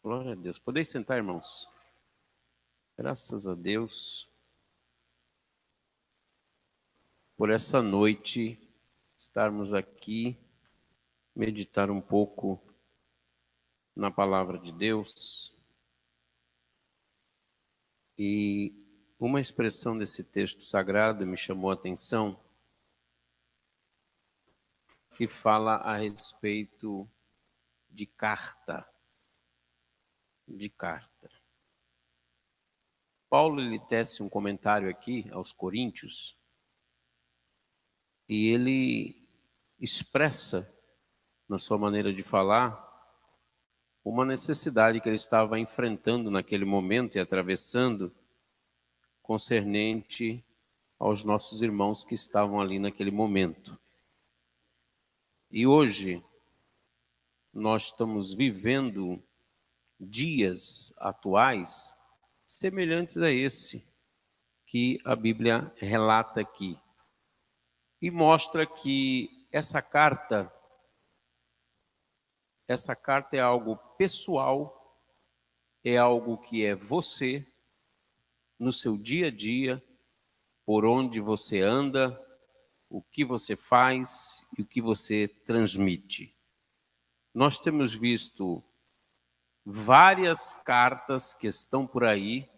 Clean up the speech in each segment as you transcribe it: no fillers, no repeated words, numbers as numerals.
Glória a Deus. Podeis sentar, irmãos. Graças a Deus por essa noite estarmos aqui, meditar um pouco na palavra de Deus. E uma expressão desse texto sagrado me chamou a atenção, que fala a respeito de carta. De carta. Paulo ele tece um comentário aqui aos Coríntios e ele expressa, na sua maneira de falar, uma necessidade que ele estava enfrentando naquele momento e atravessando, concernente aos nossos irmãos que estavam ali naquele momento. E hoje nós estamos vivendo dias atuais semelhantes a esse que a Bíblia relata aqui. E mostra que essa carta é algo pessoal, é algo que é você, no seu dia a dia, por onde você anda, o que você faz e o que você transmite. Nós temos visto várias cartas que estão por aí,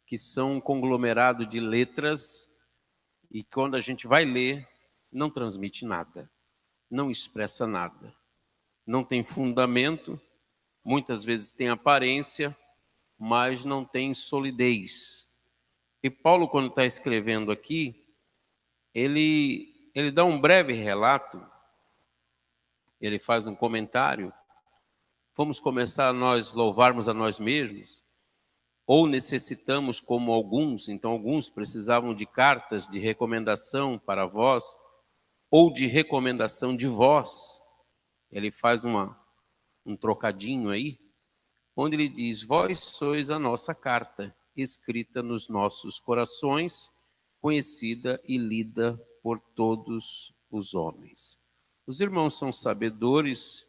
que são um conglomerado de letras, e quando a gente vai ler, não transmite nada, não expressa nada, não tem fundamento, muitas vezes tem aparência, mas não tem solidez. E Paulo, quando está escrevendo aqui, ele dá um breve relato, ele faz um comentário. Vamos começar a nós louvarmos a nós mesmos? Ou necessitamos, como alguns, então alguns precisavam de cartas de recomendação para vós, ou de recomendação de vós. Ele faz um trocadinho aí, onde ele diz: vós sois a nossa carta, escrita nos nossos corações, conhecida e lida por todos os homens. Os irmãos são sabedores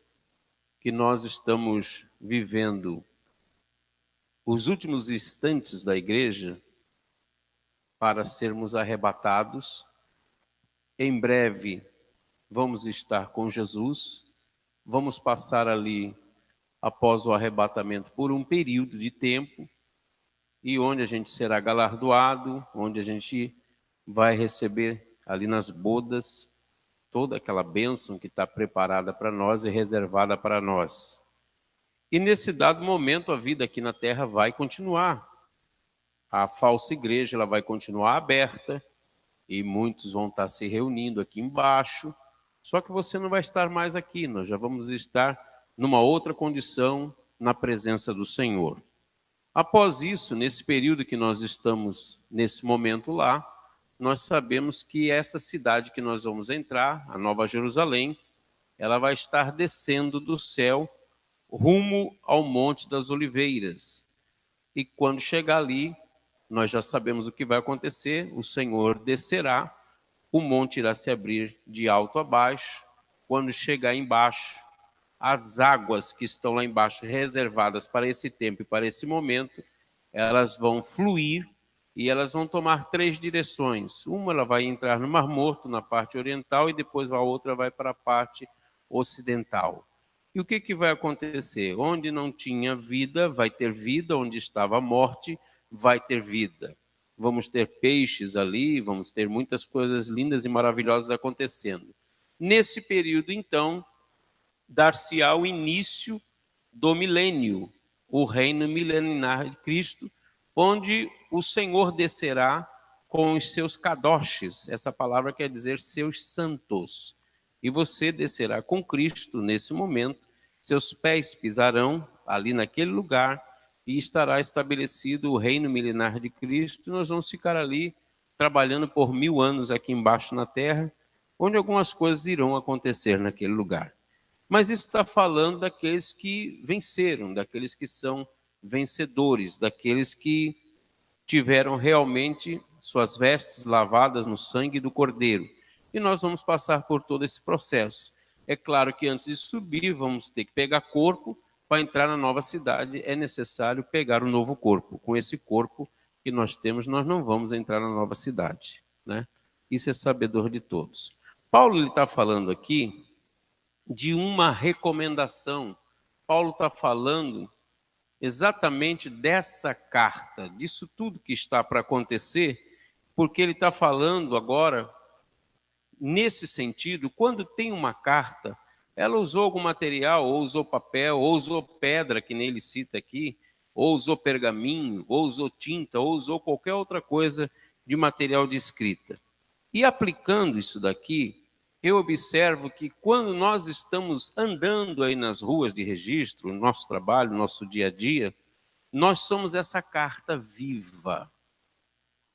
que nós estamos vivendo os últimos instantes da igreja para sermos arrebatados. Em breve vamos estar com Jesus, vamos passar ali após o arrebatamento por um período de tempo, e onde a gente será galardoado, onde a gente vai receber ali nas bodas toda aquela bênção que está preparada para nós e reservada para nós. E nesse dado momento a vida aqui na terra vai continuar. A falsa igreja ela vai continuar aberta e muitos vão estar se reunindo aqui embaixo, só que você não vai estar mais aqui, nós já vamos estar numa outra condição na presença do Senhor. Após isso, nesse período que nós estamos nesse momento lá, nós sabemos que essa cidade que nós vamos entrar, a Nova Jerusalém, ela vai estar descendo do céu rumo ao Monte das Oliveiras. E quando chegar ali, nós já sabemos o que vai acontecer, o Senhor descerá, o monte irá se abrir de alto a baixo. Quando chegar embaixo, as águas que estão lá embaixo reservadas para esse tempo e para esse momento, elas vão fluir e elas vão tomar 3 direções. Uma ela vai entrar no Mar Morto, na parte oriental, e depois a outra vai para a parte ocidental. E o que vai acontecer? Onde não tinha vida, vai ter vida. Onde estava a morte, vai ter vida. Vamos ter peixes ali, vamos ter muitas coisas lindas e maravilhosas acontecendo. Nesse período, então, dar-se-á o início do milênio, o reino milenar de Cristo, onde o Senhor descerá com os seus kadoshs. Essa palavra quer dizer seus santos. E você descerá com Cristo nesse momento, seus pés pisarão ali naquele lugar e estará estabelecido o reino milenar de Cristo. Nós vamos ficar ali trabalhando por 1000 anos aqui embaixo na terra, onde algumas coisas irão acontecer naquele lugar. Mas isso está falando daqueles que venceram, daqueles que são vencedores, daqueles que tiveram realmente suas vestes lavadas no sangue do Cordeiro. E nós vamos passar por todo esse processo. É claro que antes de subir, vamos ter que pegar corpo para entrar na nova cidade é necessário pegar um novo corpo. Com esse corpo que nós temos, nós não vamos entrar na nova cidade, né? Isso é sabedor de todos. Paulo está falando aqui de uma recomendação. Paulo está falando exatamente dessa carta, disso tudo que está para acontecer, porque ele está falando agora, nesse sentido, quando tem uma carta, ela usou algum material, ou usou papel, ou usou pedra, que nem ele cita aqui, ou usou pergaminho, ou usou tinta, ou usou qualquer outra coisa de material de escrita. E aplicando isso daqui, eu observo que quando nós estamos andando aí nas ruas de Registro, no nosso trabalho, no nosso dia a dia, nós somos essa carta viva.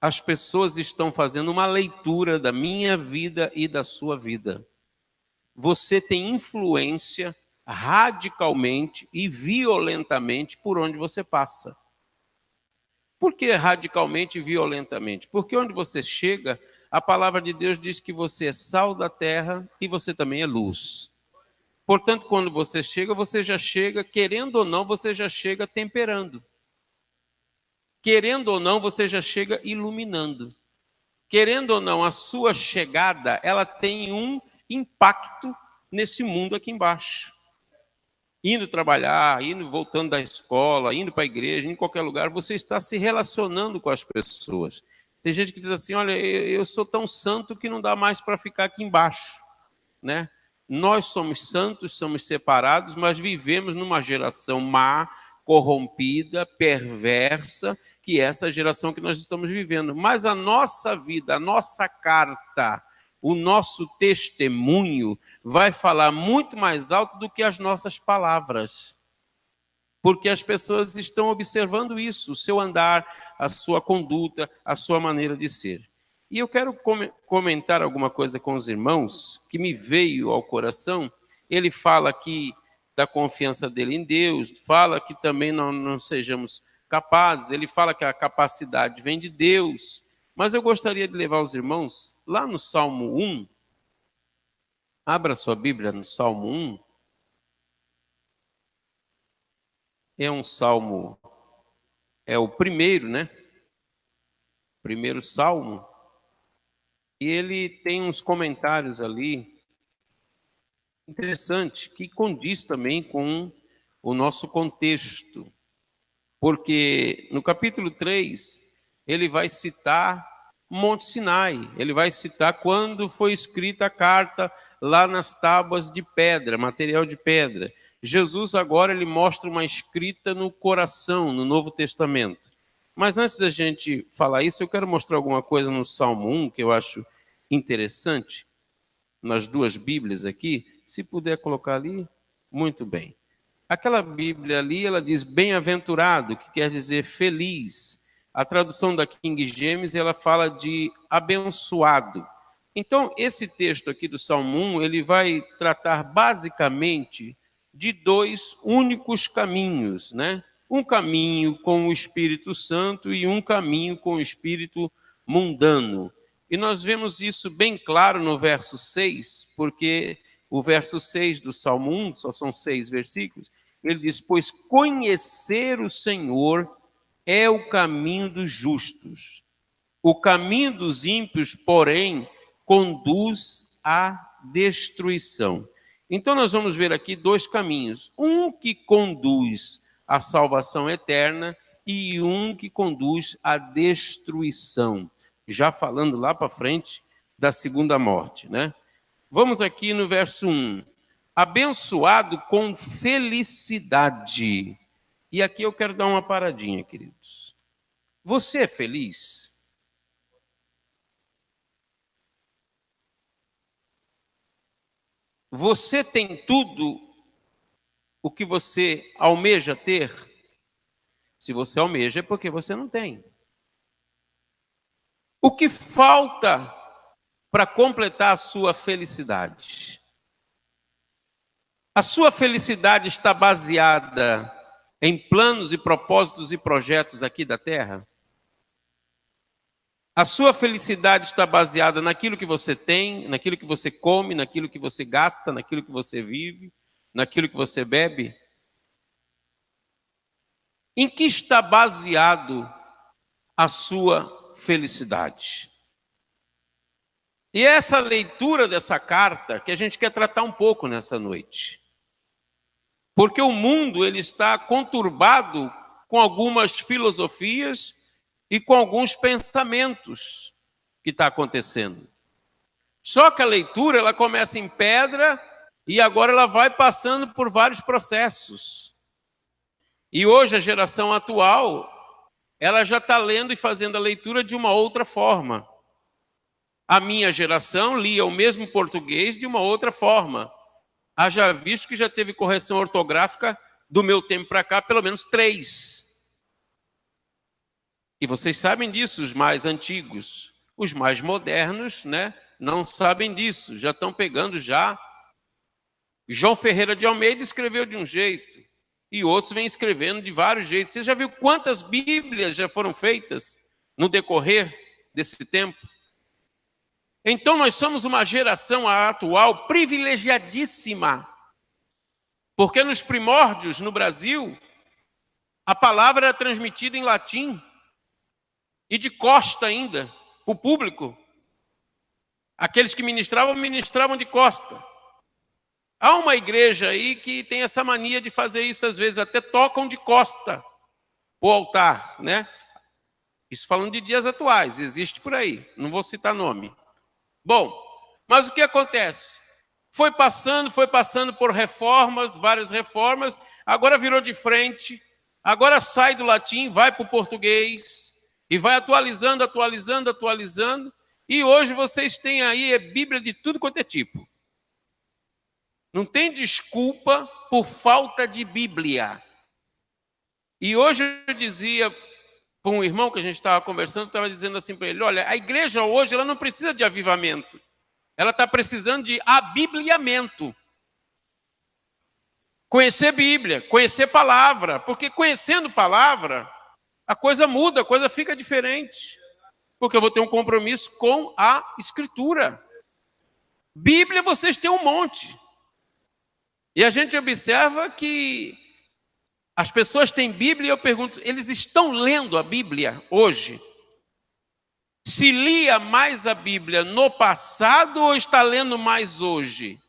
As pessoas estão fazendo uma leitura da minha vida e da sua vida. Você tem influência radicalmente e violentamente por onde você passa. Por que radicalmente e violentamente? Porque onde você chega, a palavra de Deus diz que você é sal da terra e você também é luz. Portanto, quando você já chega, querendo ou não, você já chega temperando. Querendo ou não, você já chega iluminando. Querendo ou não, a sua chegada, ela tem um impacto nesse mundo aqui embaixo. Indo trabalhar, voltando da escola, indo para a igreja, indo em qualquer lugar, você está se relacionando com as pessoas. Tem gente que diz assim, olha, eu sou tão santo que não dá mais para ficar aqui embaixo, né? Nós somos santos, somos separados, mas vivemos numa geração má, corrompida, perversa, que é essa geração que nós estamos vivendo. Mas a nossa vida, a nossa carta, o nosso testemunho vai falar muito mais alto do que as nossas palavras. Porque as pessoas estão observando isso, o seu andar, a sua conduta, a sua maneira de ser. E eu quero comentar alguma coisa com os irmãos que me veio ao coração. Ele fala aqui da confiança dele em Deus, fala que também não sejamos capazes, ele fala que a capacidade vem de Deus. Mas eu gostaria de levar os irmãos lá no Salmo 1. Abra sua Bíblia no Salmo 1. É um salmo, é o primeiro, né? Primeiro salmo. E ele tem uns comentários ali interessante que condiz também com o nosso contexto. Porque no capítulo 3, ele vai citar Monte Sinai, ele vai citar quando foi escrita a carta lá nas tábuas de pedra, material de pedra. Jesus agora ele mostra uma escrita no coração, no Novo Testamento. Mas antes da gente falar isso, eu quero mostrar alguma coisa no Salmo 1, que eu acho interessante, nas duas Bíblias aqui. Se puder colocar ali, muito bem. Aquela Bíblia ali, ela diz bem-aventurado, que quer dizer feliz. A tradução da King James, ela fala de abençoado. Então, esse texto aqui do Salmo 1, ele vai tratar basicamente de dois únicos caminhos, né? Um caminho com o Espírito Santo e um caminho com o Espírito mundano. E nós vemos isso bem claro no verso 6, porque o verso 6 do Salmo 1, só são 6 versículos, ele diz, pois conhecer o Senhor é o caminho dos justos. O caminho dos ímpios, porém, conduz à destruição. Então nós vamos ver aqui dois caminhos. Um que conduz à salvação eterna e um que conduz à destruição. Já falando lá para frente da segunda morte, né? Vamos aqui no verso 1. Abençoado com felicidade. E aqui eu quero dar uma paradinha, queridos. Você é feliz? Você tem tudo o que você almeja ter? Se você almeja, é porque você não tem. O que falta para completar a sua felicidade? A sua felicidade está baseada em planos e propósitos e projetos aqui da Terra? A sua felicidade está baseada naquilo que você tem, naquilo que você come, naquilo que você gasta, naquilo que você vive, naquilo que você bebe? Em que está baseado a sua felicidade? E é essa leitura dessa carta que a gente quer tratar um pouco nessa noite. Porque o mundo ele está conturbado com algumas filosofias e com alguns pensamentos que está acontecendo. Só que a leitura ela começa em pedra e agora ela vai passando por vários processos. E hoje a geração atual, ela já está lendo e fazendo a leitura de uma outra forma. A minha geração lia o mesmo português de uma outra forma. Haja visto que já teve correção ortográfica do meu tempo para cá, pelo menos 3. E vocês sabem disso, os mais antigos. Os mais modernos, né, não sabem disso, já estão pegando já. João Ferreira de Almeida escreveu de um jeito, e outros vêm escrevendo de vários jeitos. Você já viu quantas Bíblias já foram feitas no decorrer desse tempo? Então nós somos uma geração atual privilegiadíssima, porque nos primórdios, no Brasil, a palavra era transmitida em latim, e de costa ainda, para o público. Aqueles que ministravam, ministravam de costa. Há uma igreja aí que tem essa mania de fazer isso, às vezes até tocam de costa o altar, né? Isso falando de dias atuais, existe por aí, não vou citar nome. Bom, mas o que acontece? Foi passando por reformas, várias reformas, agora virou de frente, agora sai do latim, vai para o português, e vai atualizando, e hoje vocês têm aí Bíblia de tudo quanto é tipo. Não tem desculpa por falta de Bíblia. E hoje eu dizia para um irmão que a gente estava conversando, estava dizendo assim para ele, olha, a igreja hoje ela não precisa de avivamento, ela está precisando de abibliamento. Conhecer Bíblia, conhecer palavra, porque conhecendo palavra, a coisa muda, a coisa fica diferente. Porque eu vou ter um compromisso com a Escritura. Bíblia vocês têm um monte. E a gente observa que as pessoas têm Bíblia e eu pergunto, eles estão lendo a Bíblia hoje? Se lia mais a Bíblia no passado ou está lendo mais hoje?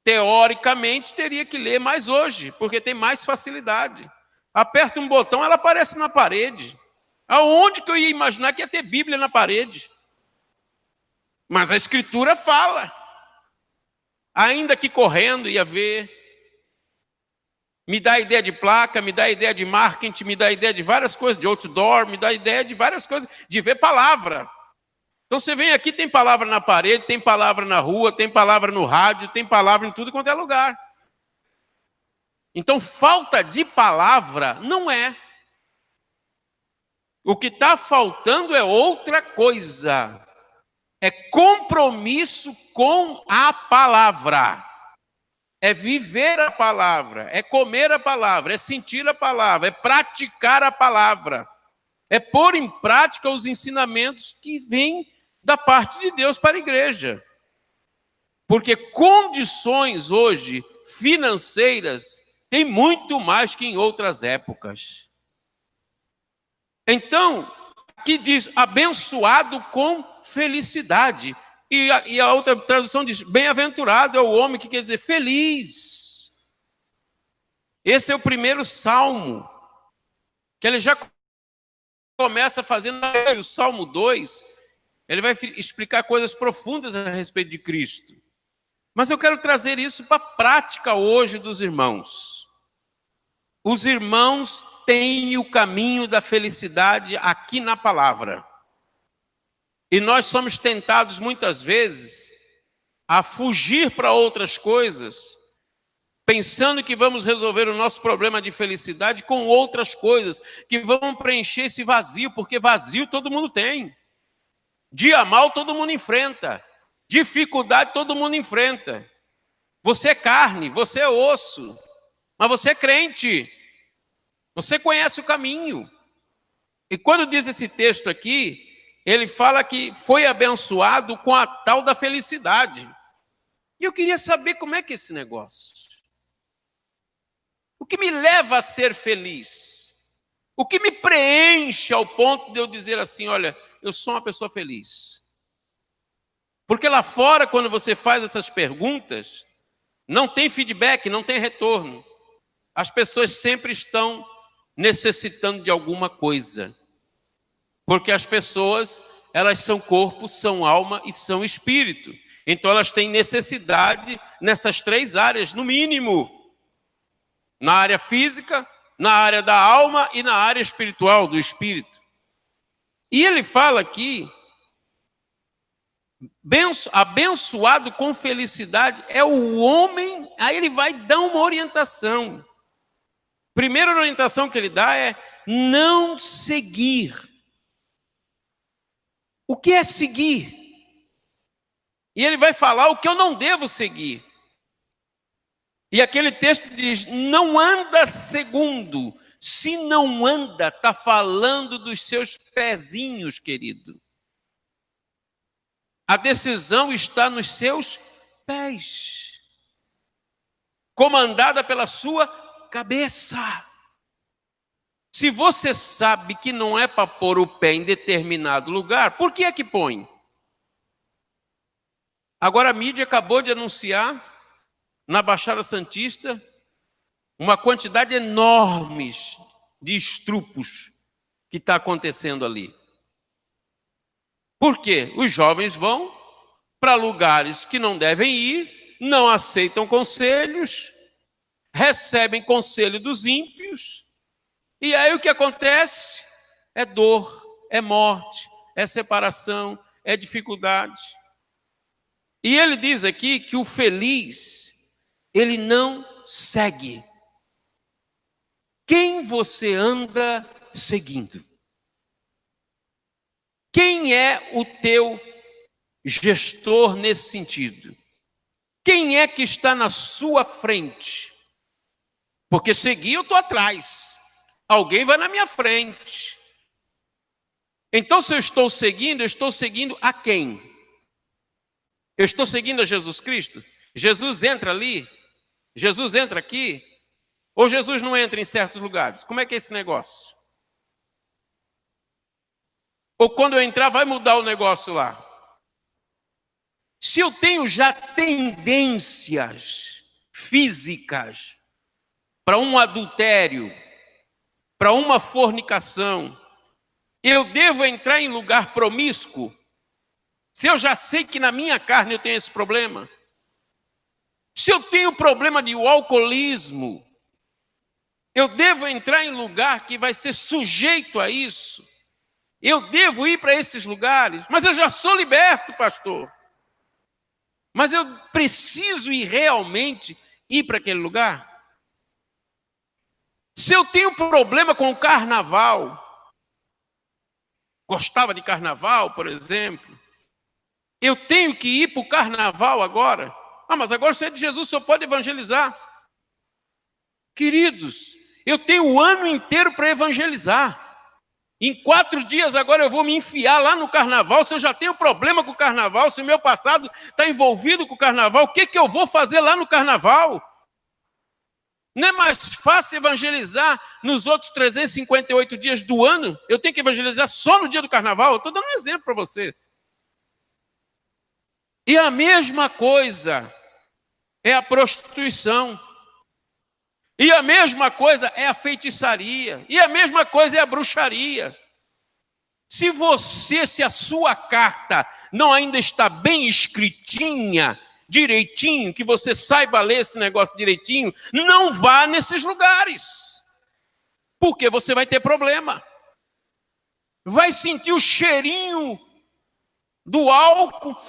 Teoricamente teria que ler mais hoje, porque tem mais facilidade. Aperta um botão, ela aparece na parede. Aonde que eu ia imaginar que ia ter Bíblia na parede? Mas a Escritura fala. Ainda que correndo ia ver. Me dá ideia de placa, me dá ideia de marketing, me dá ideia de várias coisas, de outdoor, me dá ideia de várias coisas, de ver palavra. Então você vem aqui, tem palavra na parede, tem palavra na rua, tem palavra no rádio, tem palavra em tudo quanto é lugar. Então falta de palavra não é. O que está faltando é outra coisa. É compromisso com a palavra. É viver a palavra, é comer a palavra, é sentir a palavra, é praticar a palavra. É pôr em prática os ensinamentos que vêm da parte de Deus para a igreja. Porque condições hoje financeiras tem muito mais que em outras épocas. Então, aqui diz abençoado com felicidade. E a outra tradução diz bem-aventurado é o homem, que quer dizer feliz. Esse é o primeiro salmo, que ele já começa fazendo o Salmo 2. Ele vai explicar coisas profundas a respeito de Cristo. Mas eu quero trazer isso para a prática hoje dos irmãos. Os irmãos têm o caminho da felicidade aqui na palavra. E nós somos tentados muitas vezes a fugir para outras coisas, pensando que vamos resolver o nosso problema de felicidade com outras coisas, que vão preencher esse vazio, porque vazio todo mundo tem. Dia mal todo mundo enfrenta. Dificuldade todo mundo enfrenta. Você é carne, você é osso, mas você é crente. Você conhece o caminho. E quando diz esse texto aqui, ele fala que foi abençoado com a tal da felicidade. E eu queria saber como é que é esse negócio. O que me leva a ser feliz? O que me preenche ao ponto de eu dizer assim, olha, eu sou uma pessoa feliz? Porque lá fora, quando você faz essas perguntas, não tem feedback, não tem retorno. As pessoas sempre estão necessitando de alguma coisa. Porque as pessoas, elas são corpo, são alma e são espírito. Então elas têm necessidade nessas três áreas, no mínimo. Na área física, na área da alma e na área espiritual, do espírito. E ele fala aqui, abençoado com felicidade é o homem, aí ele vai dar uma orientação. Primeira orientação que ele dá é não seguir. O que é seguir? E ele vai falar o que eu não devo seguir. E aquele texto diz, não anda segundo. Se não anda, está falando dos seus pezinhos, querido. A decisão está nos seus pés, comandada pela sua cabeça. Se você sabe que não é para pôr o pé em determinado lugar, por que é que põe? Agora a mídia acabou de anunciar, na Baixada Santista, uma quantidade enorme de estrupos que está acontecendo ali. Por quê? Os jovens vão para lugares que não devem ir, não aceitam conselhos, recebem conselho dos ímpios, e aí o que acontece? É dor, é morte, é separação, é dificuldade. E ele diz aqui que o feliz, ele não segue. Quem você anda seguindo? Quem é o teu gestor nesse sentido? Quem é que está na sua frente? Porque seguir eu estou atrás. Alguém vai na minha frente. Então, se eu estou seguindo a quem? Eu estou seguindo a Jesus Cristo? Jesus entra ali? Jesus entra aqui? Ou Jesus não entra em certos lugares? Como é que é esse negócio? Ou quando eu entrar, vai mudar o negócio lá? Se eu tenho já tendências físicas para um adultério, para uma fornicação, eu devo entrar em lugar promíscuo? Se eu já sei que na minha carne eu tenho esse problema? Se eu tenho problema de alcoolismo, eu devo entrar em lugar que vai ser sujeito a isso? Eu devo ir para esses lugares? Mas eu já sou liberto, pastor. Mas eu preciso ir realmente ir para aquele lugar? Se eu tenho problema com o carnaval, gostava de carnaval, por exemplo, eu tenho que ir para o carnaval agora? Ah, mas agora você é de Jesus, o senhor pode evangelizar. Queridos, eu tenho o ano inteiro para evangelizar. Em 4 dias agora eu vou me enfiar lá no carnaval. Se eu já tenho problema com o carnaval, se o meu passado está envolvido com o carnaval, o que eu vou fazer lá no carnaval? Não é mais fácil evangelizar nos outros 358 dias do ano? Eu tenho que evangelizar só no dia do carnaval? Eu estou dando um exemplo para você. E a mesma coisa é a prostituição. E a mesma coisa é a feitiçaria. E a mesma coisa é a bruxaria. Se a sua carta não ainda está bem escritinha, direitinho, que você saiba ler esse negócio direitinho, não vá nesses lugares. Porque você vai ter problema. Vai sentir o cheirinho do álcool.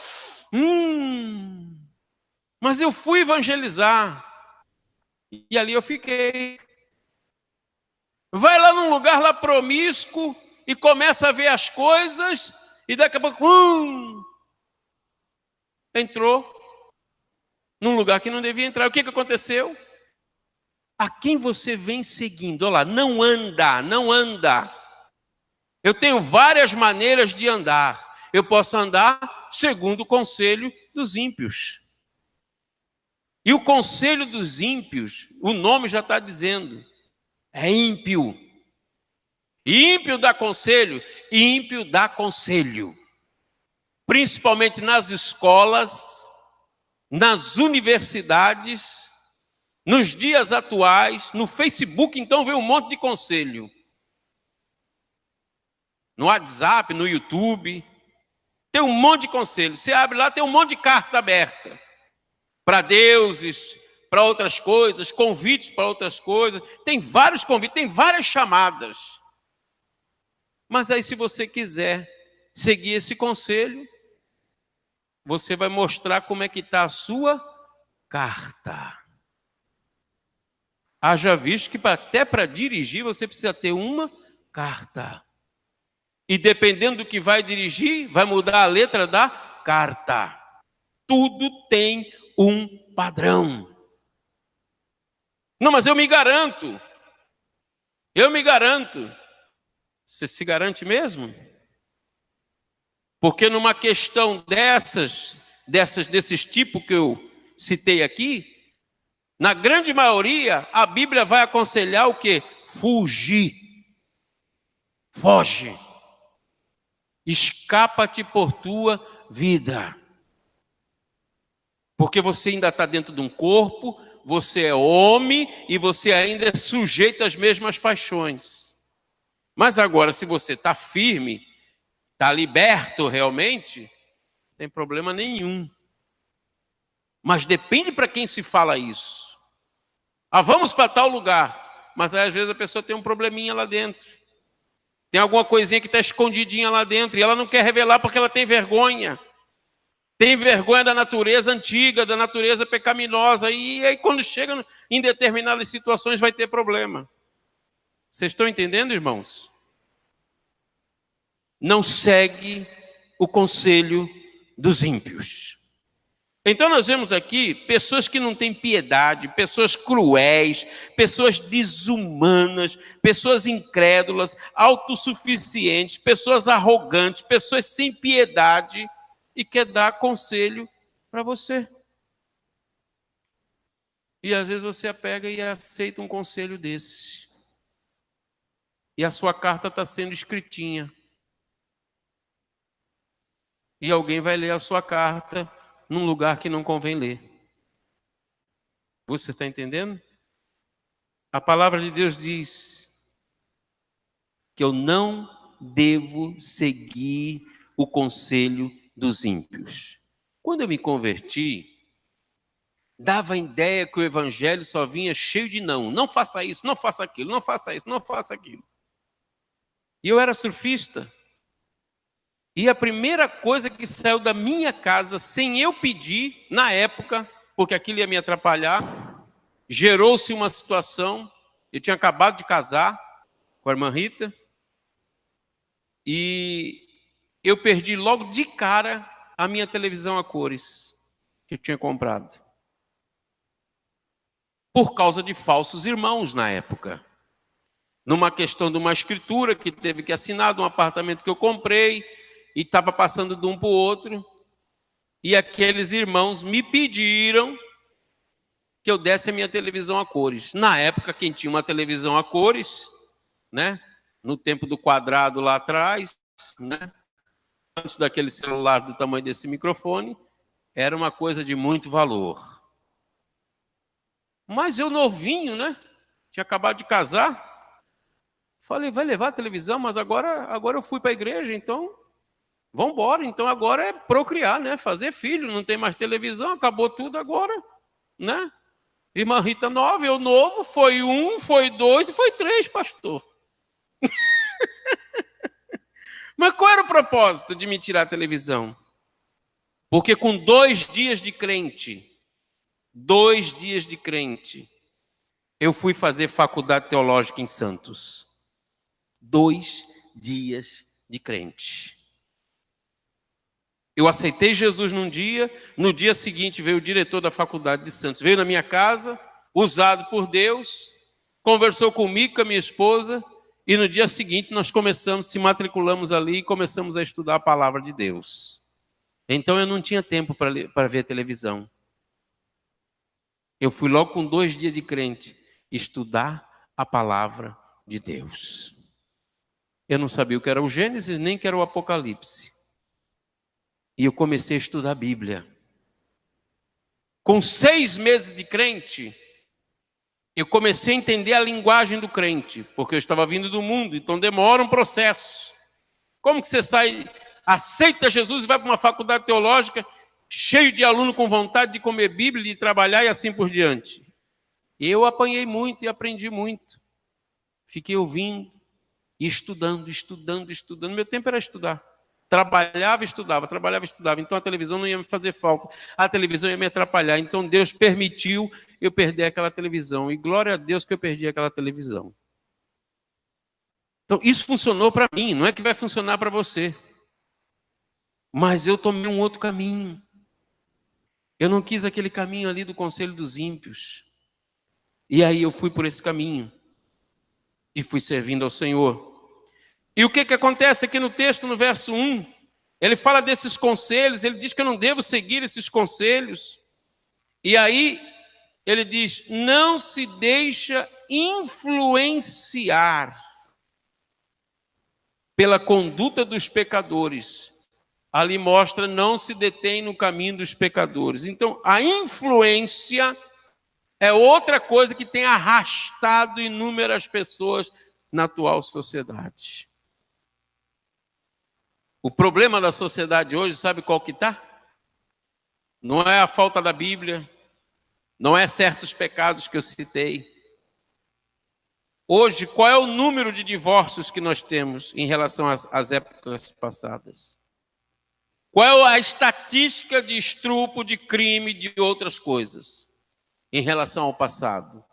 Mas eu fui evangelizar. E ali eu fiquei. Vai lá num lugar lá promíscuo e começa a ver as coisas e daqui a pouco entrou num lugar que não devia entrar. O que aconteceu? A quem você vem seguindo? Olha lá, não anda, não anda. Eu tenho várias maneiras de andar. Eu posso andar segundo o conselho dos ímpios. E o conselho dos ímpios, o nome já está dizendo, é ímpio. Ímpio dá conselho, ímpio dá conselho. Principalmente nas escolas, nas universidades, nos dias atuais, no Facebook, então vem um monte de conselho. No WhatsApp, no YouTube, tem um monte de conselho. Você abre lá, tem um monte de carta aberta. Para deuses, para outras coisas, convites para outras coisas. Tem vários convites, tem várias chamadas. Mas aí, se você quiser seguir esse conselho, você vai mostrar como é que está a sua carta. Haja visto que até para dirigir você precisa ter uma carta. E dependendo do que vai dirigir, vai mudar a letra da carta. Tudo tem um padrão. Não, mas eu me garanto. Eu me garanto. Você se garante mesmo? Porque numa questão desses tipos que eu citei aqui, na grande maioria, a Bíblia vai aconselhar o quê? Fugir. Foge. Escapa-te por tua vida. Porque você ainda está dentro de um corpo, você é homem e você ainda é sujeito às mesmas paixões. Mas agora, se você está firme, está liberto realmente, não tem problema nenhum. Mas depende para quem se fala isso. Ah, vamos para tal lugar. Mas aí, às vezes a pessoa tem um probleminha lá dentro. Tem alguma coisinha que está escondidinha lá dentro e ela não quer revelar porque ela tem vergonha. Tem vergonha da natureza antiga, da natureza pecaminosa. E aí quando chega em determinadas situações vai ter problema. Vocês estão entendendo, irmãos? Não segue o conselho dos ímpios. Então nós vemos aqui pessoas que não têm piedade, pessoas cruéis, pessoas desumanas, pessoas incrédulas, autossuficientes, pessoas arrogantes, pessoas sem piedade e quer dar conselho para você. E às vezes você pega e aceita um conselho desse. E a sua carta está sendo escritinha. E alguém vai ler a sua carta num lugar que não convém ler. Você está entendendo? A palavra de Deus diz que eu não devo seguir o conselho dos ímpios. Quando eu me converti, dava a ideia que o evangelho só vinha cheio de não. Não faça isso, não faça aquilo, não faça isso, não faça aquilo. E eu era surfista. E a primeira coisa que saiu da minha casa, sem eu pedir, na época, porque aquilo ia me atrapalhar, gerou-se uma situação. Eu tinha acabado de casar com a irmã Rita, e eu perdi logo de cara a minha televisão a cores que eu tinha comprado. Por causa de falsos irmãos na época. Numa questão de uma escritura que teve que assinar, de um apartamento que eu comprei, e estava passando de um para o outro, e aqueles irmãos me pediram que eu desse a minha televisão a cores. Na época, quem tinha uma televisão a cores, né, no tempo do quadrado lá atrás, né, antes daquele celular do tamanho desse microfone, era uma coisa de muito valor. Mas eu novinho, né, tinha acabado de casar, falei, vai levar a televisão, mas agora eu fui para a igreja, então vamos embora. Então agora é procriar, né? Fazer filho, não tem mais televisão, acabou tudo agora, né? Irmã Rita nova, eu novo, foi 1, foi 2 e foi 3, pastor. Mas qual era o propósito de me tirar a televisão? Porque com 2 dias de crente, eu fui fazer faculdade teológica em Santos. 2 dias de crente. Eu aceitei Jesus num dia, no dia seguinte veio o diretor da faculdade de Santos, veio na minha casa, usado por Deus, conversou comigo, com a minha esposa, e no dia seguinte nós se matriculamos ali e começamos a estudar a palavra de Deus. Então eu não tinha tempo para ver televisão. Eu fui logo com 2 dias de crente estudar a palavra de Deus. Eu não sabia o que era o Gênesis, nem o que era o Apocalipse. E eu comecei a estudar a Bíblia. Com 6 meses de crente, eu comecei a entender a linguagem do crente, porque eu estava vindo do mundo, então demora um processo. Como que você sai, aceita Jesus e vai para uma faculdade teológica, cheio de aluno com vontade de comer Bíblia, de trabalhar e assim por diante? Eu apanhei muito e aprendi muito. Fiquei ouvindo e estudando. Meu tempo era estudar. Trabalhava e estudava. Então a televisão não ia me fazer falta. A televisão ia me atrapalhar. Então Deus permitiu eu perder aquela televisão. E glória a Deus que eu perdi aquela televisão. Então isso funcionou para mim. Não é que vai funcionar para você. Mas eu tomei um outro caminho. Eu não quis aquele caminho ali do conselho dos ímpios. E aí eu fui por esse caminho. E fui servindo ao Senhor. E o que acontece aqui no texto, no verso 1? Ele fala desses conselhos, ele diz que eu não devo seguir esses conselhos. E aí ele diz, não se deixa influenciar pela conduta dos pecadores. Ali mostra, não se detém no caminho dos pecadores. Então, a influência é outra coisa que tem arrastado inúmeras pessoas na atual sociedade. O problema da sociedade hoje, sabe qual que está? Não é a falta da Bíblia, não é certos pecados que eu citei. Hoje, qual é o número de divórcios que nós temos em relação às épocas passadas? Qual é a estatística de estupro, de crime, de outras coisas em relação ao passado?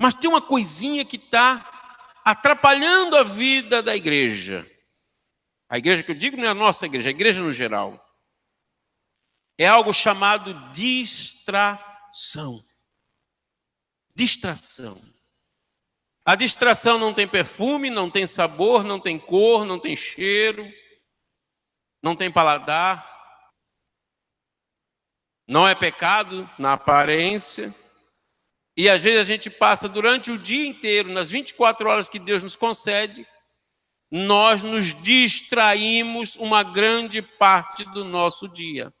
Mas tem uma coisinha que está atrapalhando a vida da igreja. A igreja que eu digo não é a nossa igreja, a igreja no geral. É algo chamado distração. Distração. A distração não tem perfume, não tem sabor, não tem cor, não tem cheiro, não tem paladar. Não é pecado na aparência. E às vezes a gente passa durante o dia inteiro, nas 24 horas que Deus nos concede, nós nos distraímos uma grande parte do nosso dia.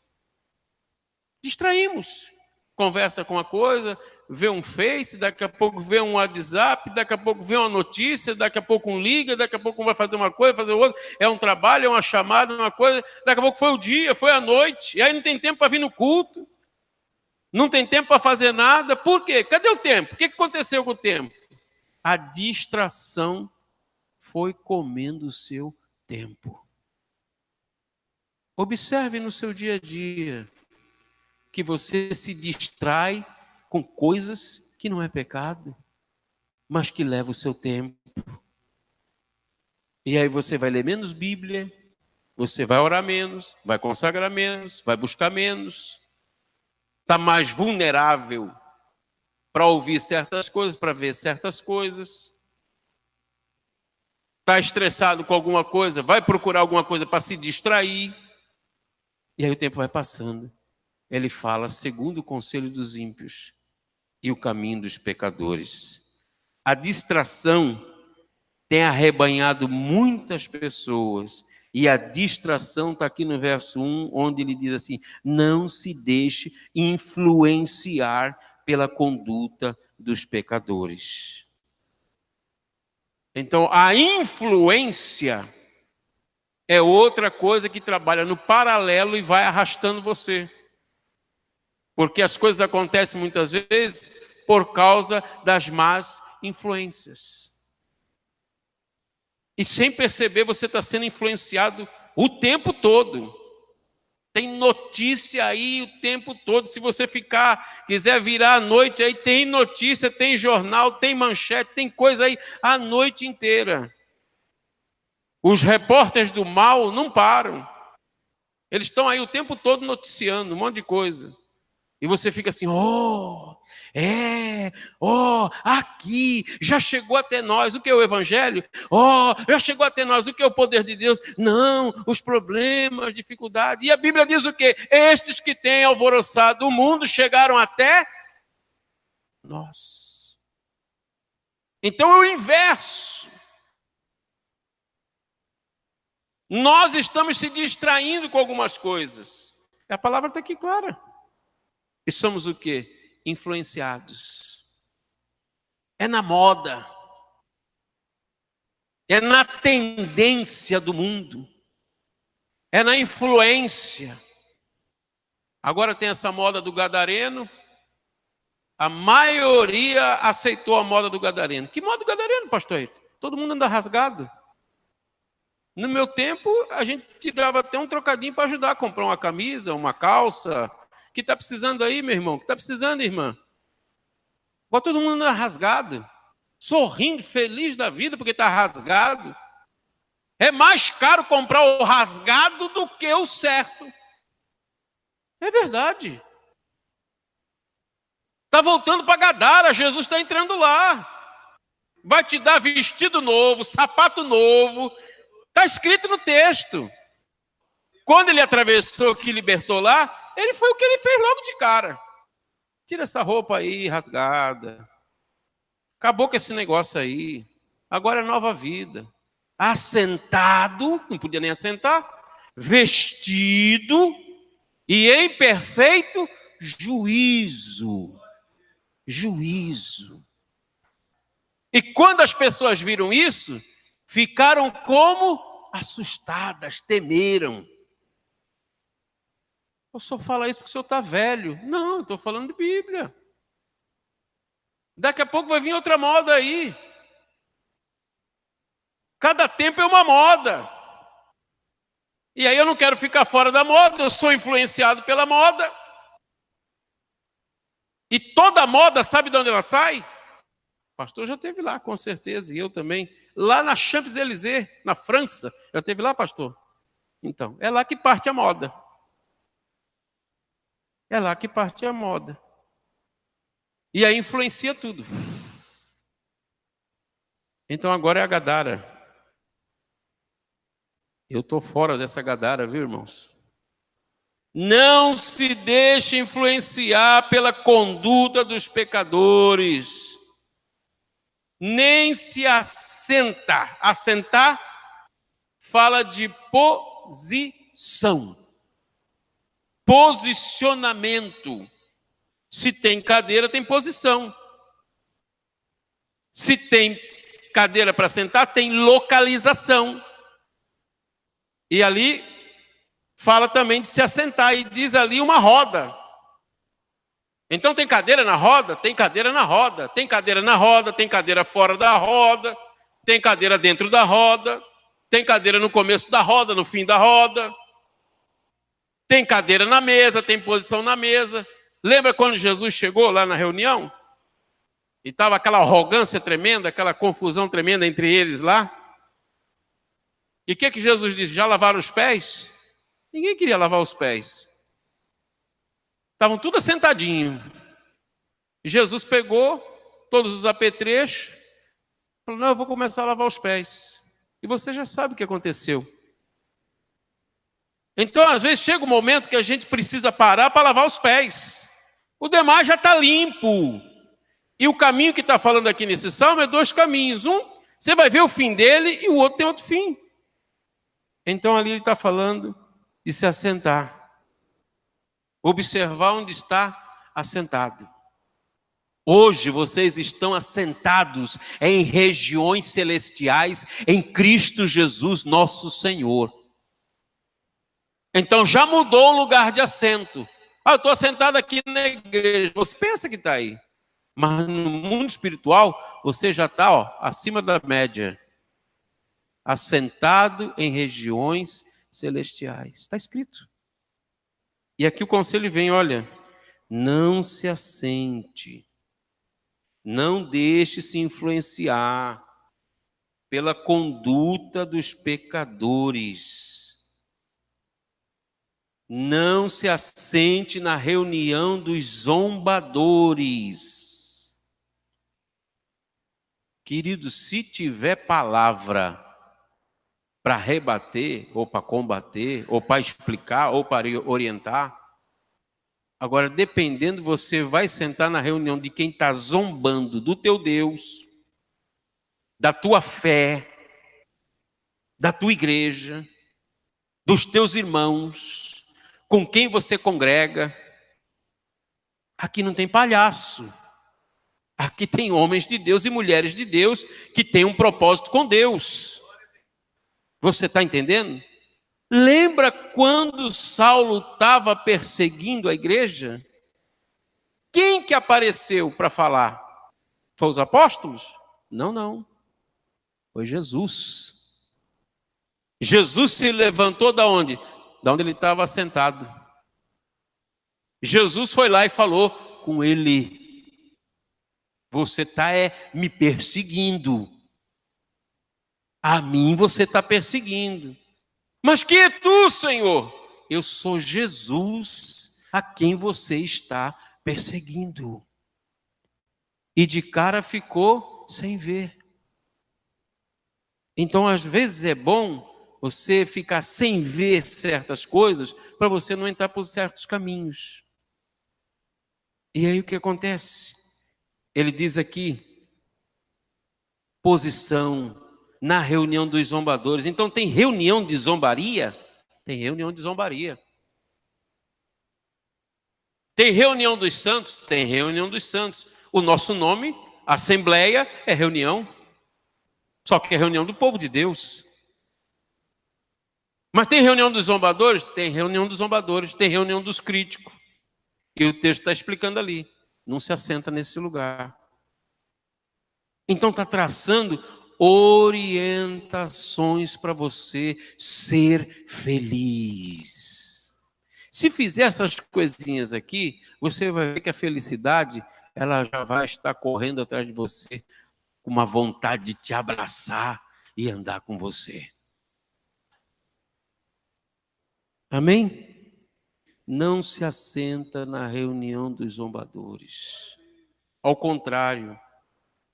Distraímos. Conversa com uma coisa, vê um Face, daqui a pouco vê um WhatsApp, daqui a pouco vê uma notícia, daqui a pouco um liga, daqui a pouco um vai fazer uma coisa, fazer outra. É um trabalho, é uma chamada, uma coisa. Daqui a pouco foi o dia, foi a noite. E aí não tem tempo para vir no culto. Não tem tempo para fazer nada. Por quê? Cadê o tempo? O que aconteceu com o tempo? A distração foi comendo o seu tempo. Observe no seu dia a dia que você se distrai com coisas que não é pecado, mas que leva o seu tempo. E aí você vai ler menos Bíblia, você vai orar menos, vai consagrar menos, vai buscar menos, está mais vulnerável para ouvir certas coisas, para ver certas coisas. Está estressado com alguma coisa, vai procurar alguma coisa para se distrair. E aí o tempo vai passando. Ele fala segundo o conselho dos ímpios e o caminho dos pecadores. A distração tem arrebanhado muitas pessoas. E a distração está aqui no verso 1, onde ele diz assim, não se deixe influenciar pela conduta dos pecadores. Então, a influência é outra coisa que trabalha no paralelo e vai arrastando você. Porque as coisas acontecem muitas vezes por causa das más influências. E sem perceber, você está sendo influenciado o tempo todo. Tem notícia aí o tempo todo. Se você quiser virar à noite, aí tem notícia, tem jornal, tem manchete, tem coisa aí a noite inteira. Os repórteres do mal não param. Eles estão aí o tempo todo noticiando um monte de coisa. E você fica assim, aqui, já chegou até nós, o que é o Evangelho? Já chegou até nós, o que é o poder de Deus? Não, os problemas, as dificuldades. E a Bíblia diz o quê? Estes que têm alvoroçado o mundo chegaram até nós. Então é o inverso. Nós estamos se distraindo com algumas coisas. A palavra está aqui clara. E somos o quê? Influenciados. É na moda. É na tendência do mundo. É na influência. Agora tem essa moda do gadareno. A maioria aceitou a moda do gadareno. Que moda do gadareno, pastor Eito? Todo mundo anda rasgado. No meu tempo, a gente tirava até um trocadinho para ajudar a comprar uma camisa, uma calça. Que está precisando aí, meu irmão? Que está precisando, irmã? Agora todo mundo anda rasgado. Sorrindo, feliz da vida porque está rasgado. É mais caro comprar o rasgado do que o certo. É verdade. Está voltando para Gadara, Jesus está entrando lá. Vai te dar vestido novo, sapato novo. Está escrito no texto. Quando ele atravessou, que libertou lá, ele foi o que ele fez logo de cara. Tira essa roupa aí rasgada. Acabou com esse negócio aí. Agora é nova vida. Assentado, não podia nem assentar, vestido e em perfeito juízo. Juízo. E quando as pessoas viram isso, ficaram como assustadas, temeram. O senhor fala isso porque o senhor está velho. Não, eu estou falando de Bíblia. Daqui a pouco vai vir outra moda aí. Cada tempo é uma moda. E aí eu não quero ficar fora da moda, eu sou influenciado pela moda. E toda moda, sabe de onde ela sai? O pastor já esteve lá, com certeza, e eu também. Lá na Champs-Élysées, na França. Já esteve lá, pastor? Então, é lá que parte a moda. É lá que parte a moda. E aí influencia tudo. Então agora é a Gadara. Eu estou fora dessa Gadara, viu, irmãos? Não se deixe influenciar pela conduta dos pecadores. Nem se assenta. Assentar fala de posição. Posicionamento. Se tem cadeira, tem posição. Se tem cadeira para sentar, tem localização. E ali fala também de se assentar, e diz ali uma roda. Então tem cadeira na roda? Tem cadeira na roda. Tem cadeira na roda, tem cadeira fora da roda, tem cadeira dentro da roda, tem cadeira no começo da roda, no fim da roda. Tem cadeira na mesa, tem posição na mesa. Lembra quando Jesus chegou lá na reunião? E estava aquela arrogância tremenda, aquela confusão tremenda entre eles lá. E o que Jesus disse? Já lavaram os pés? Ninguém queria lavar os pés. Estavam tudo assentadinho. Jesus pegou todos os apetrechos, falou, não, eu vou começar a lavar os pés. E você já sabe o que aconteceu. Então, às vezes, chega um momento que a gente precisa parar para lavar os pés. O demais já está limpo. E o caminho que está falando aqui nesse salmo é dois caminhos. Um, você vai ver o fim dele, e o outro tem outro fim. Então, ali ele está falando de se assentar. Observar onde está assentado. Hoje vocês estão assentados em regiões celestiais em Cristo Jesus, nosso Senhor. Então já mudou o lugar de assento. Eu estou assentado aqui na igreja. Você pensa que está aí. Mas no mundo espiritual, você já está acima da média. Assentado em regiões celestiais. Está escrito. E aqui o conselho vem, olha, não se assente. Não deixe se influenciar pela conduta dos pecadores. Não se assente na reunião dos zombadores. Querido, se tiver palavra para rebater, ou para combater, ou para explicar, ou para orientar, Agora, dependendo, você vai sentar na reunião de quem está zombando do teu Deus, da tua fé, da tua igreja, dos teus irmãos, com quem você congrega. Aqui não tem palhaço. Aqui tem homens de Deus e mulheres de Deus que têm um propósito com Deus. Você está entendendo? Lembra quando Saulo estava perseguindo a igreja? Quem que apareceu para falar? Foi os apóstolos? Não, não. Foi Jesus. Jesus se levantou da onde? Da onde ele estava sentado. Jesus foi lá e falou com ele: você está me perseguindo. A mim você está perseguindo. Mas quem é tu, Senhor? Eu sou Jesus a quem você está perseguindo. E de cara ficou sem ver. Então, às vezes é bom você ficar sem ver certas coisas para você não entrar por certos caminhos. E aí o que acontece? Ele diz aqui, posição na reunião dos zombadores. Então tem reunião de zombaria? Tem reunião de zombaria. Tem reunião dos santos? Tem reunião dos santos. O nosso nome, Assembleia, é reunião. Só que é reunião do povo de Deus. Mas tem reunião dos zombadores? Tem reunião dos zombadores. Tem reunião dos críticos. E o texto está explicando ali. Não se assenta nesse lugar. Então está traçando orientações para você ser feliz. Se fizer essas coisinhas aqui, você vai ver que a felicidade, ela já vai estar correndo atrás de você, com uma vontade de te abraçar e andar com você. Amém? Não se assenta na reunião dos zombadores. Ao contrário,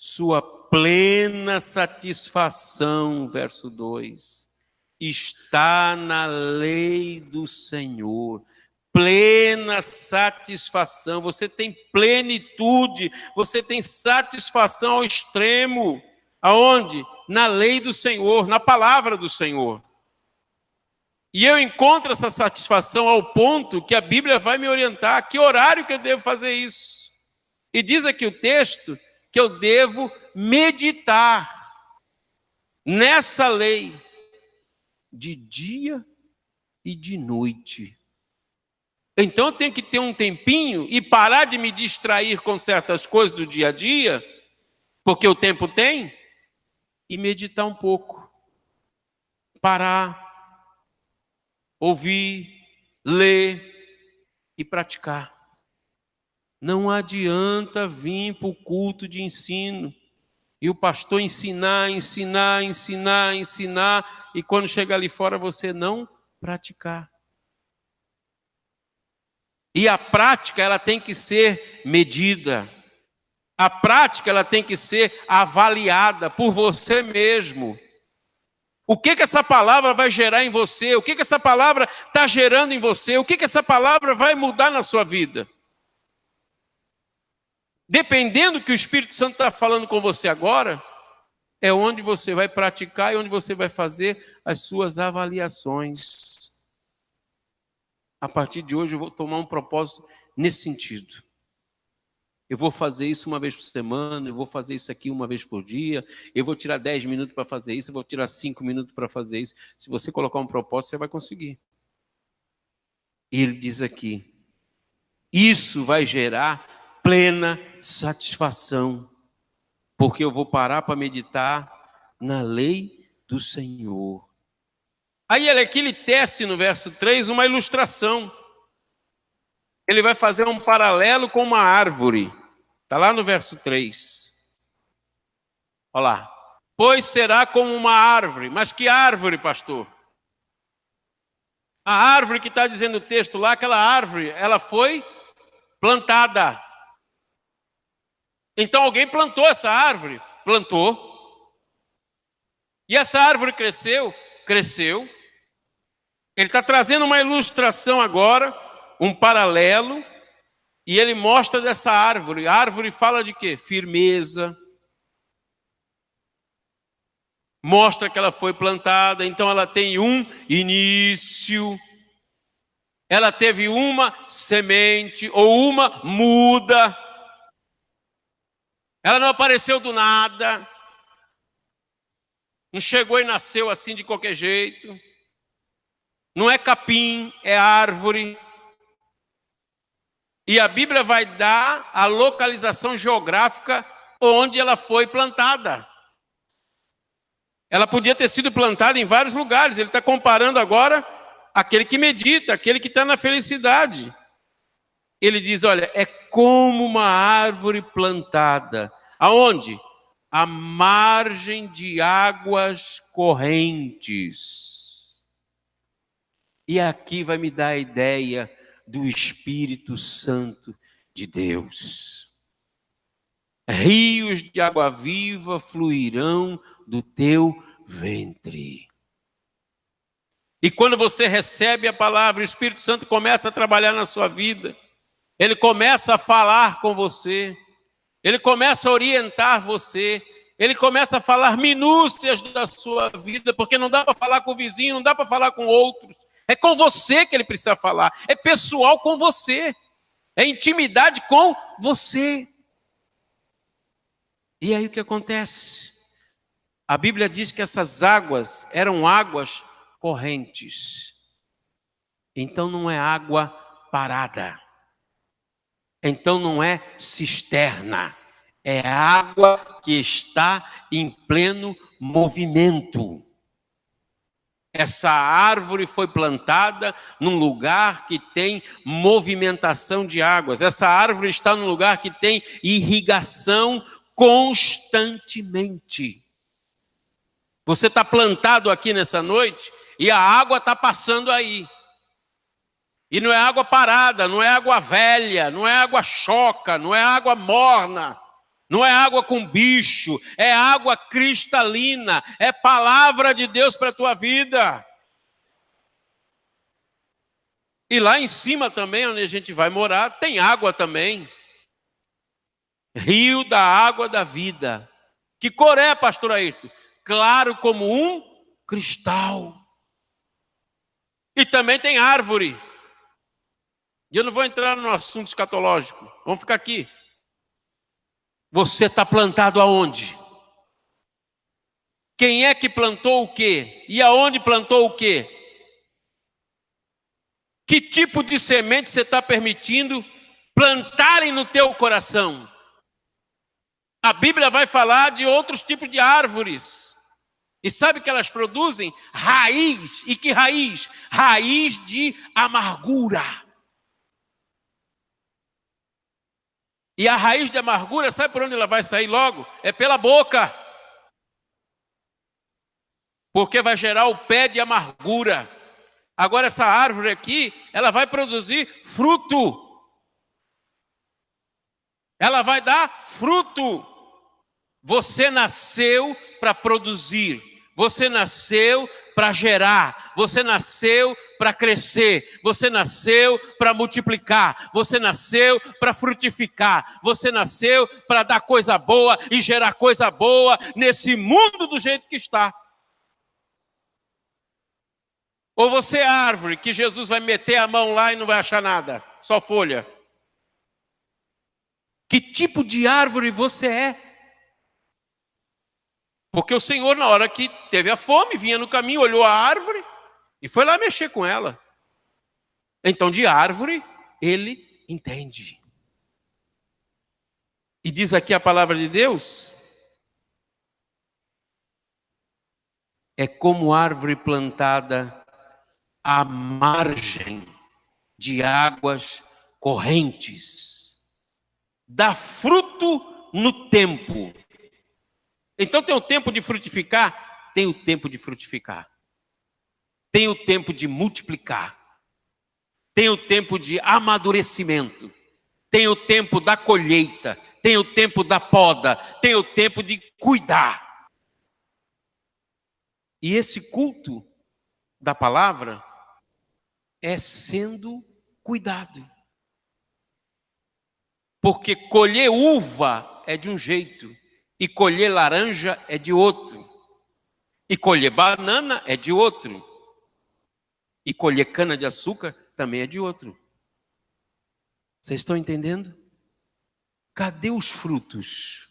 sua plena satisfação, verso 2, está na lei do Senhor. Plena satisfação, você tem plenitude, você tem satisfação ao extremo. Aonde? Na lei do Senhor, na palavra do Senhor. E eu encontro essa satisfação ao ponto que a Bíblia vai me orientar que horário que eu devo fazer isso. E diz aqui o texto que eu devo meditar nessa lei de dia e de noite. Então eu tenho que ter um tempinho e parar de me distrair com certas coisas do dia a dia, porque o tempo tem, e meditar um pouco. Parar, ouvir, ler e praticar. Não adianta vir para o culto de ensino e o pastor ensinar, e quando chegar ali fora você não praticar. E a prática, ela tem que ser medida. A prática, ela tem que ser avaliada por você mesmo. O que essa palavra vai gerar em você? O que essa palavra está gerando em você? O que essa palavra vai mudar na sua vida? Dependendo do que o Espírito Santo está falando com você agora, é onde você vai praticar e onde você vai fazer as suas avaliações. A partir de hoje eu vou tomar um propósito nesse sentido. Eu vou fazer isso uma vez por semana, eu vou fazer isso aqui uma vez por dia, eu vou tirar 10 minutos para fazer isso, eu vou tirar 5 minutos para fazer isso. Se você colocar um propósito, você vai conseguir. E ele diz aqui, isso vai gerar plena satisfação, porque eu vou parar para meditar na lei do Senhor. Aí aqui ele tece no verso 3 uma ilustração. Ele vai fazer um paralelo com uma árvore. Está lá no verso 3. Olha lá. Pois será como uma árvore. Mas que árvore, pastor? A árvore que está dizendo o texto lá, aquela árvore, ela foi plantada. Então alguém plantou essa árvore? Plantou. E essa árvore cresceu? Cresceu. Ele está trazendo uma ilustração agora, um paralelo, E ele mostra dessa árvore. A árvore fala de quê? Firmeza. Mostra que ela foi plantada, então ela tem um início. Ela teve uma semente ou uma muda. Ela não apareceu do nada. Não chegou e nasceu assim de qualquer jeito. Não é capim, é árvore. E a Bíblia vai dar a localização geográfica onde ela foi plantada. Ela podia ter sido plantada em vários lugares. Ele está comparando agora aquele que medita, aquele que está na felicidade. Ele diz, olha, é como uma árvore plantada. Aonde? À margem de águas correntes. E aqui vai me dar a ideia do Espírito Santo de Deus. Rios de água viva fluirão do teu ventre. E quando você recebe a palavra, o Espírito Santo começa a trabalhar na sua vida. Ele começa a falar com você. Ele começa a orientar você. Ele começa a falar minúcias da sua vida, porque não dá para falar com o vizinho, não dá para falar com outros. É com você que ele precisa falar. É pessoal com você. É intimidade com você. E aí o que acontece? A Bíblia diz que essas águas eram águas correntes. Então não é água parada. Então não é cisterna. É água que está em pleno movimento. Essa árvore foi plantada num lugar que tem movimentação de águas. Essa árvore está num lugar que tem irrigação constantemente. Você está plantado aqui nessa noite e a água está passando aí. E não é água parada, não é água velha, não é água choca, não é água morna, não é água com bicho, é água cristalina, é palavra de Deus para a tua vida. E lá em cima também, onde a gente vai morar, tem água também. Rio da água da vida. Que cor é, pastor Ayrton? Claro como um cristal. E também tem árvore. E eu não vou entrar no assunto escatológico. Vamos ficar aqui. Você está plantado aonde? Quem é que plantou o quê? E aonde plantou o quê? Que tipo de semente você está permitindo plantarem no teu coração? A Bíblia vai falar de outros tipos de árvores. E sabe que elas produzem? Raiz. E que raiz? Raiz de amargura. E a raiz de amargura, sabe por onde ela vai sair logo? É pela boca. Porque vai gerar o pé de amargura. Agora essa árvore aqui, ela vai produzir fruto. Ela vai dar fruto. Você nasceu para produzir. Você nasceu para gerar. Você nasceu para crescer. Você nasceu para multiplicar. Você nasceu para frutificar. Você nasceu para dar coisa boa e gerar coisa boa nesse mundo do jeito que está. Ou você é árvore que Jesus vai meter a mão lá e não vai achar nada, só folha. Que tipo de árvore você é? Porque o Senhor, na hora que teve a fome, vinha no caminho, olhou a árvore e foi lá mexer com ela. Então, de árvore, ele entende. E diz aqui a palavra de Deus: é como árvore plantada à margem de águas correntes. Dá fruto no tempo. Então tem o tempo de frutificar? Tem o tempo de frutificar. Tem o tempo de multiplicar. Tem o tempo de amadurecimento. Tem o tempo da colheita. Tem o tempo da poda. Tem o tempo de cuidar. E esse culto da palavra é sendo cuidado. Porque colher uva é de um jeito, e colher laranja é de outro, e colher banana é de outro, e colher cana-de-açúcar também é de outro. Vocês estão entendendo? Cadê os frutos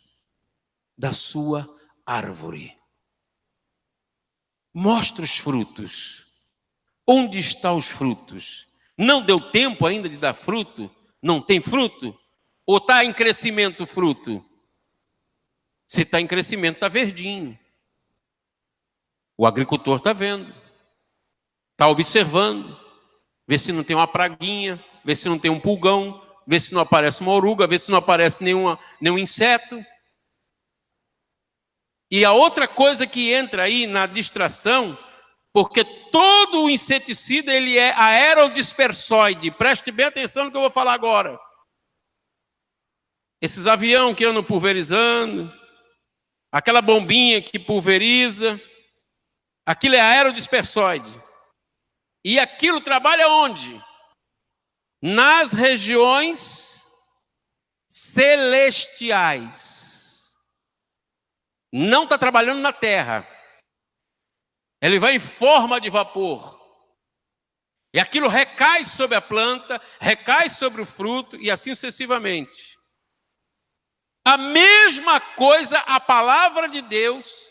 da sua árvore? Mostra os frutos. Onde estão os frutos? Não deu tempo ainda de dar fruto? Não tem fruto? Ou está em crescimento o fruto? Se está em crescimento, está verdinho. O agricultor está vendo, está observando, vê se não tem uma praguinha, vê se não tem um pulgão, vê se não aparece uma oruga, vê se não aparece nenhum inseto. E a outra coisa que entra aí na distração, porque todo o inseticida ele é aerodispersóide. Preste bem atenção no que eu vou falar agora. Esses aviões que andam pulverizando, aquela bombinha que pulveriza, aquilo é aerodispersóide. E aquilo trabalha onde? Nas regiões celestiais. Não está trabalhando na terra. Ele vai em forma de vapor. E aquilo recai sobre a planta, recai sobre o fruto e assim sucessivamente. A mesma coisa a palavra de Deus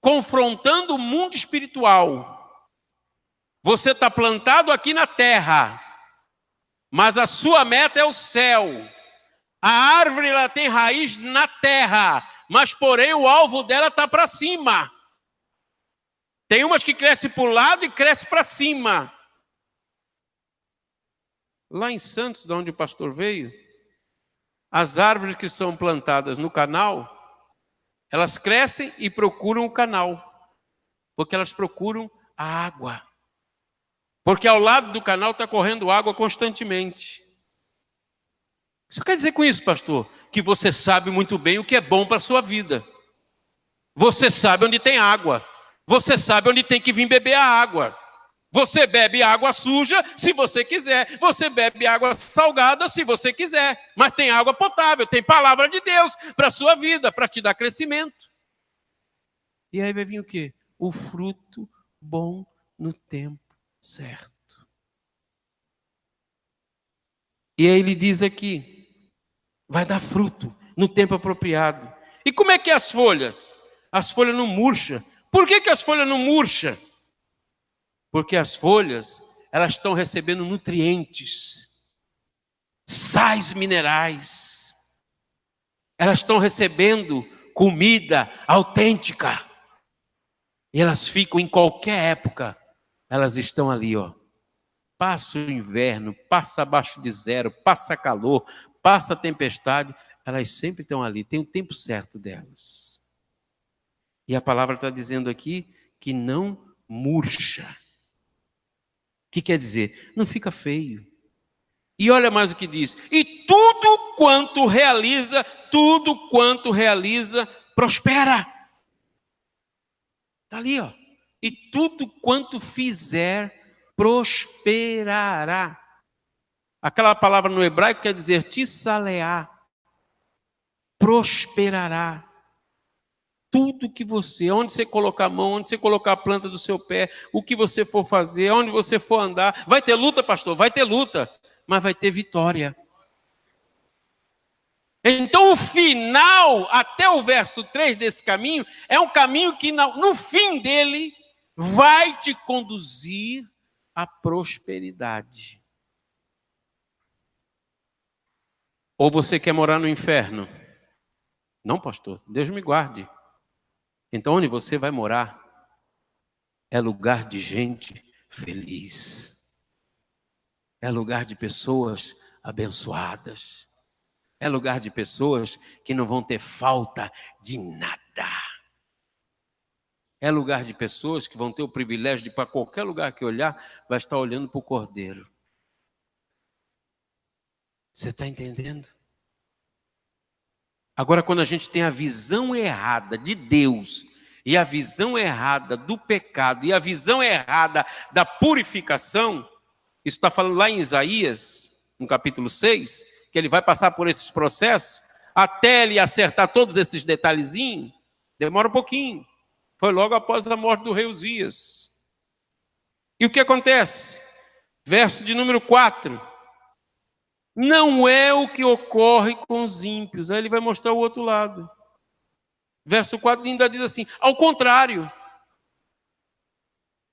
confrontando o mundo espiritual. Você está plantado aqui na terra, mas a sua meta é o céu. A árvore ela tem raiz na terra, mas porém o alvo dela está para cima. Tem umas que crescem para o lado e crescem para cima. Lá em Santos, de onde o pastor veio, as árvores que são plantadas no canal, elas crescem e procuram o canal, porque elas procuram a água. Porque ao lado do canal está correndo água constantemente. O que você quer dizer com isso, pastor? Que você sabe muito bem o que é bom para a sua vida. Você sabe onde tem água. Você sabe onde tem que vir beber a água. Você bebe água suja se você quiser. Você bebe água salgada se você quiser. Mas tem água potável, tem palavra de Deus para a sua vida, para te dar crescimento. E aí vai vir o quê? O fruto bom no tempo certo. E aí ele diz aqui, vai dar fruto no tempo apropriado. E como é que é as folhas? As folhas não murcham. Por que as folhas não murcham? Porque as folhas, elas estão recebendo nutrientes, sais minerais. Elas estão recebendo comida autêntica. E elas ficam em qualquer época. Elas estão ali, ó. Passa o inverno, passa abaixo de zero, passa calor, passa tempestade. Elas sempre estão ali, tem o tempo certo delas. E a palavra está dizendo aqui que não murcha. O que quer dizer? Não fica feio. E olha mais o que diz. E tudo quanto realiza, prospera. Está ali, ó. E tudo quanto fizer, prosperará. Aquela palavra no hebraico quer dizer tissaleá. Prosperará. Tudo que você, onde você colocar a mão, onde você colocar a planta do seu pé, o que você for fazer, onde você for andar, vai ter luta, pastor? Vai ter luta, mas vai ter vitória. Então o final, até o verso 3 desse caminho, é um caminho que no fim dele vai te conduzir à prosperidade. Ou você quer morar no inferno? Não, pastor, Deus me guarde. Então, onde você vai morar é lugar de gente feliz. É lugar de pessoas abençoadas. É lugar de pessoas que não vão ter falta de nada. É lugar de pessoas que vão ter o privilégio de, para qualquer lugar que olhar, vai estar olhando para o Cordeiro. Você está entendendo? Agora, quando a gente tem a visão errada de Deus, e a visão errada do pecado, e a visão errada da purificação, isso está falando lá em Isaías, no capítulo 6, que ele vai passar por esses processos, até ele acertar todos esses detalhezinhos, demora um pouquinho. Foi logo após a morte do rei Uzias. E o que acontece? Verso de número 4. Não é o que ocorre com os ímpios. Aí ele vai mostrar o outro lado. Verso 4 ainda diz assim, ao contrário.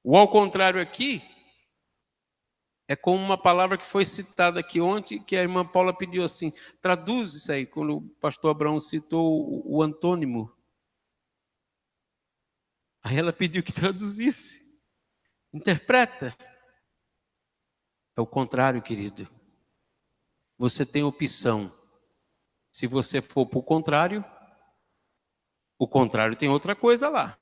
O ao contrário aqui é como uma palavra que foi citada aqui ontem, que a irmã Paula pediu assim, traduz isso aí, quando o pastor Abraão citou o antônimo. Aí ela pediu que traduzisse. Interpreta. É o contrário, querido. Você tem opção. Se você for para o contrário tem outra coisa lá.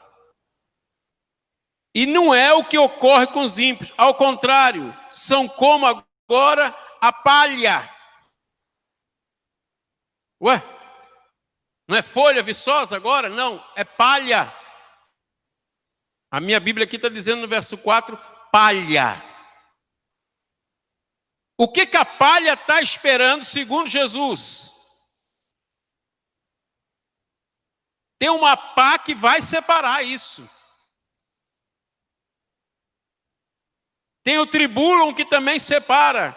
E não é o que ocorre com os ímpios. Ao contrário, são como agora a palha. Ué? Não é folha viçosa agora? Não, é palha. A minha Bíblia aqui está dizendo no verso 4, palha. O que a palha está esperando, segundo Jesus? Tem uma pá que vai separar isso. Tem o tribulum que também separa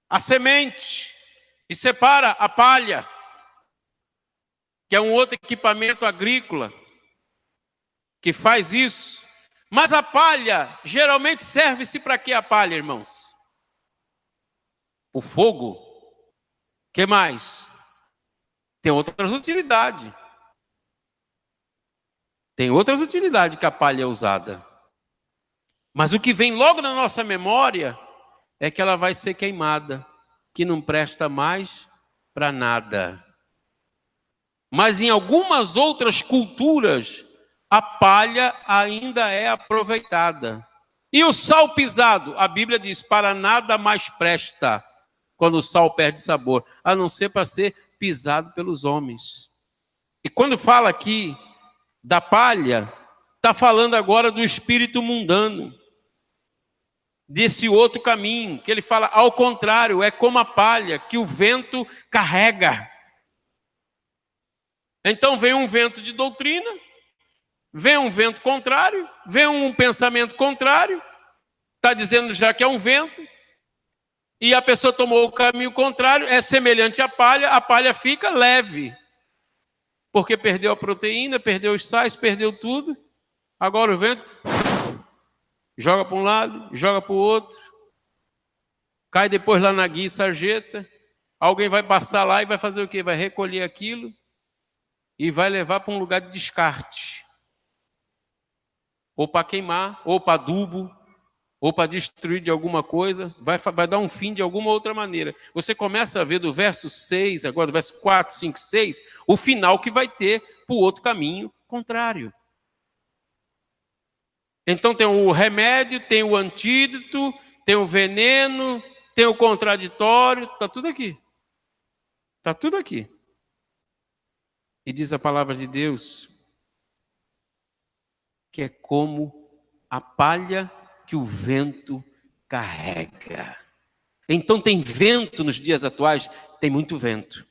a semente e separa a palha, que é um outro equipamento agrícola que faz isso. Mas a palha, geralmente serve-se para quê a palha, irmãos? O fogo. O que mais? Tem outras utilidades. Tem outras utilidades que a palha é usada. Mas o que vem logo na nossa memória é que ela vai ser queimada, que não presta mais para nada. Mas em algumas outras culturas, a palha ainda é aproveitada. E o sal pisado, a Bíblia diz, para nada mais presta quando o sal perde sabor, a não ser para ser pisado pelos homens. E quando fala aqui da palha, está falando agora do espírito mundano, desse outro caminho, que ele fala, ao contrário, é como a palha que o vento carrega. Então vem um vento de doutrina, vem um vento contrário, vem um pensamento contrário, está dizendo já que é um vento, e a pessoa tomou o caminho contrário, é semelhante à palha, a palha fica leve, porque perdeu a proteína, perdeu os sais, perdeu tudo, agora o vento joga para um lado, joga para o outro, cai depois lá na guia e sarjeta, alguém vai passar lá e vai fazer o quê? Vai recolher aquilo e vai levar para um lugar de descarte, ou para queimar, ou para adubo, ou para destruir de alguma coisa, vai dar um fim de alguma outra maneira. Você começa a ver do verso 6, agora do verso 4, 5, 6, o final que vai ter para o outro caminho contrário. Então tem o remédio, tem o antídoto, tem o veneno, tem o contraditório, está tudo aqui. Está tudo aqui. E diz a palavra de Deus que é como a palha que o vento carrega. Então tem vento nos dias atuais? Tem muito vento.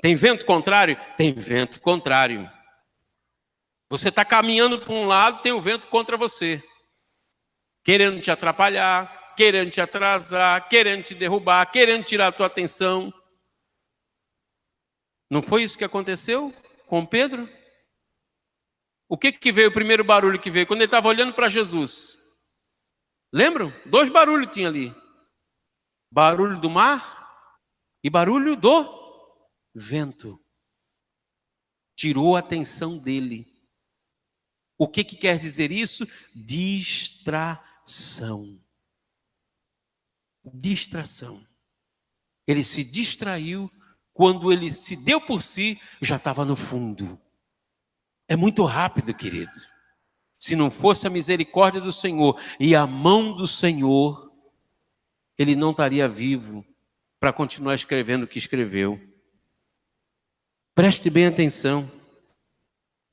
Tem vento contrário? Tem vento contrário. Você está caminhando para um lado, tem o vento contra você. Querendo te atrapalhar, querendo te atrasar, querendo te derrubar, querendo tirar a tua atenção. Não foi isso que aconteceu com Pedro? O que veio, o primeiro barulho que veio? Quando ele estava olhando para Jesus. Lembram? 2 barulhos tinha ali. Barulho do mar e barulho do vento. Tirou a atenção dele. O que quer dizer isso? Distração. Distração. Ele se distraiu, quando ele se deu por si, já estava no fundo. É muito rápido, querido. Se não fosse a misericórdia do Senhor e a mão do Senhor, ele não estaria vivo para continuar escrevendo o que escreveu. Preste bem atenção.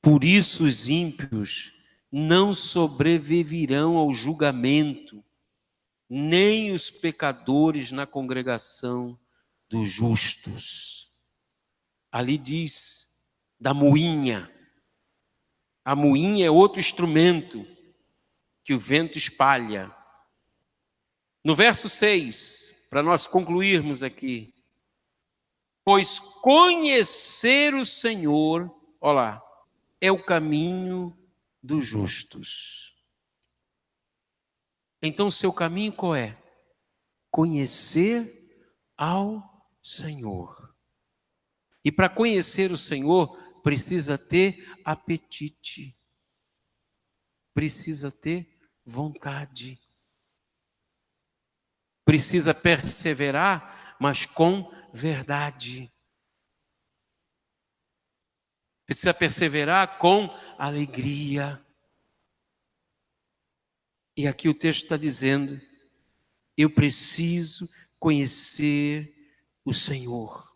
Por isso os ímpios não sobreviverão ao julgamento, nem os pecadores na congregação. dos justos. Ali diz da moinha. A moinha é outro instrumento que o vento espalha. No verso 6, para nós concluirmos aqui, pois conhecer o Senhor, olha lá, é o caminho dos justos. Então, o seu caminho qual é? Conhecer ao Senhor. E para conhecer o Senhor, precisa ter apetite, precisa ter vontade, precisa perseverar, mas com verdade. Precisa perseverar com alegria. E aqui o texto está dizendo, eu preciso conhecer o Senhor.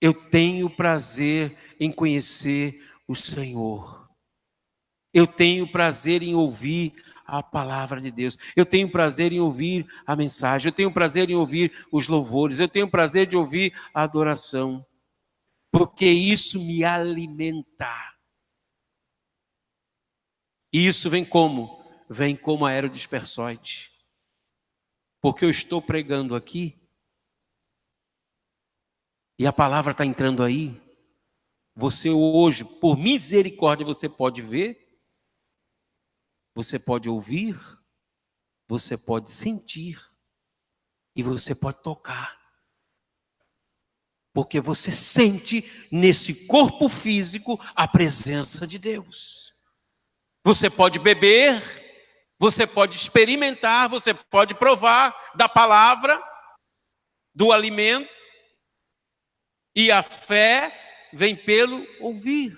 Eu tenho prazer em conhecer o Senhor. Eu tenho prazer em ouvir a palavra de Deus. Eu tenho prazer em ouvir a mensagem. Eu tenho prazer em ouvir os louvores. Eu tenho prazer de ouvir a adoração. Porque isso me alimenta. E isso vem como? Vem como aerodispersóide. Porque eu estou pregando aqui e a palavra está entrando aí. Você hoje, por misericórdia, você pode ver, você pode ouvir, você pode sentir e você pode tocar. Porque você sente nesse corpo físico a presença de Deus. Você pode beber, você pode experimentar, você pode provar da palavra, do alimento, e a fé vem pelo ouvir.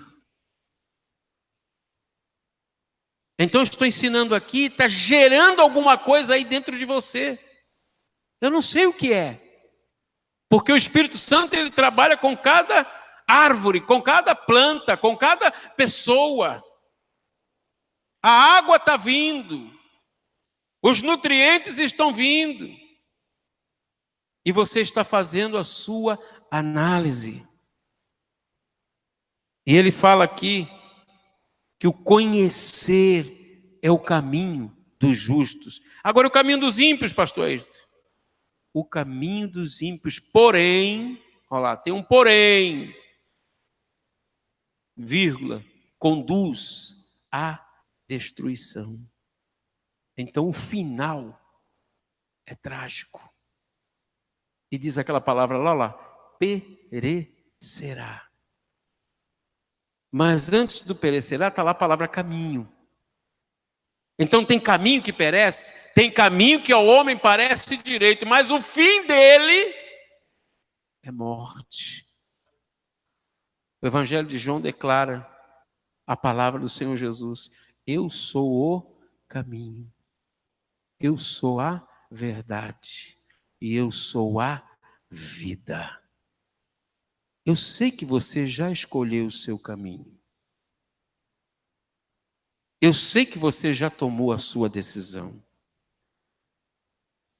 Então eu estou ensinando aqui, está gerando alguma coisa aí dentro de você. Eu não sei o que é. Porque o Espírito Santo, ele trabalha com cada árvore, com cada planta, com cada pessoa. A água está vindo. Os nutrientes estão vindo. E você está fazendo a sua análise. E ele fala aqui que o conhecer é o caminho dos justos. Agora o caminho dos ímpios, pastor Ayrton. O caminho dos ímpios, porém, olha lá, tem um porém, vírgula, conduz à destruição. Então o final é trágico. E diz aquela palavra lá, perecerá. Mas antes do perecerá, está lá a palavra caminho. Então tem caminho que perece, tem caminho que ao homem parece direito, mas o fim dele é morte. O Evangelho de João declara a palavra do Senhor Jesus: eu sou o caminho, eu sou a verdade e eu sou a vida. Eu sei que você já escolheu o seu caminho. Eu sei que você já tomou a sua decisão.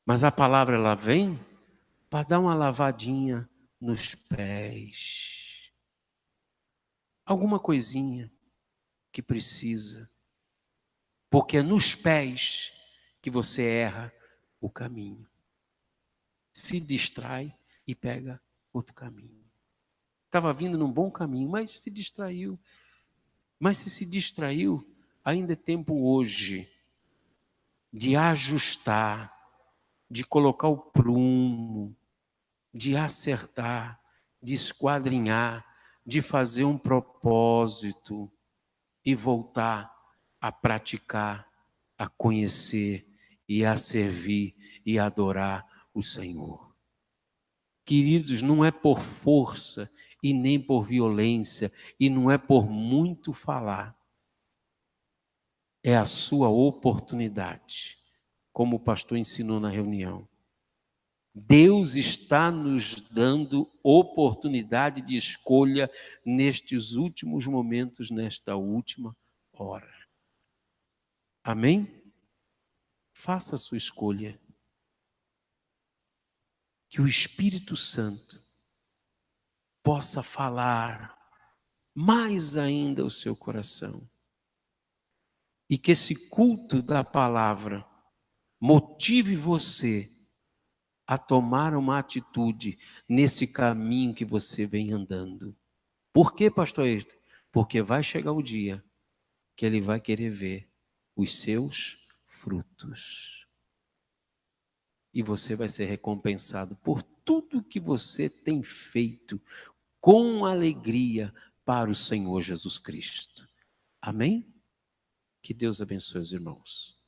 Mas a palavra ela vem para dar uma lavadinha nos pés. Alguma coisinha que precisa. Porque é nos pés que você erra o caminho. Se distrai e pega outro caminho. Estava vindo num bom caminho, mas se distraiu. Mas se distraiu, ainda é tempo hoje de ajustar, de colocar o prumo, de acertar, de esquadrinhar, de fazer um propósito e voltar a praticar, a conhecer e a servir e a adorar o Senhor. Queridos, não é por força e nem por violência e não é por muito falar. É a sua oportunidade, como o pastor ensinou na reunião. Deus está nos dando oportunidade de escolha nestes últimos momentos, nesta última hora. Amém? Faça a sua escolha. que o Espírito Santo possa falar mais ainda o seu coração. E que esse culto da palavra motive você a tomar uma atitude nesse caminho que você vem andando. Por quê, pastor Ayrton? Porque vai chegar o dia que ele vai querer ver os seus frutos. E você vai ser recompensado por tudo que você tem feito com alegria para o Senhor Jesus Cristo. Amém? Que Deus abençoe os irmãos.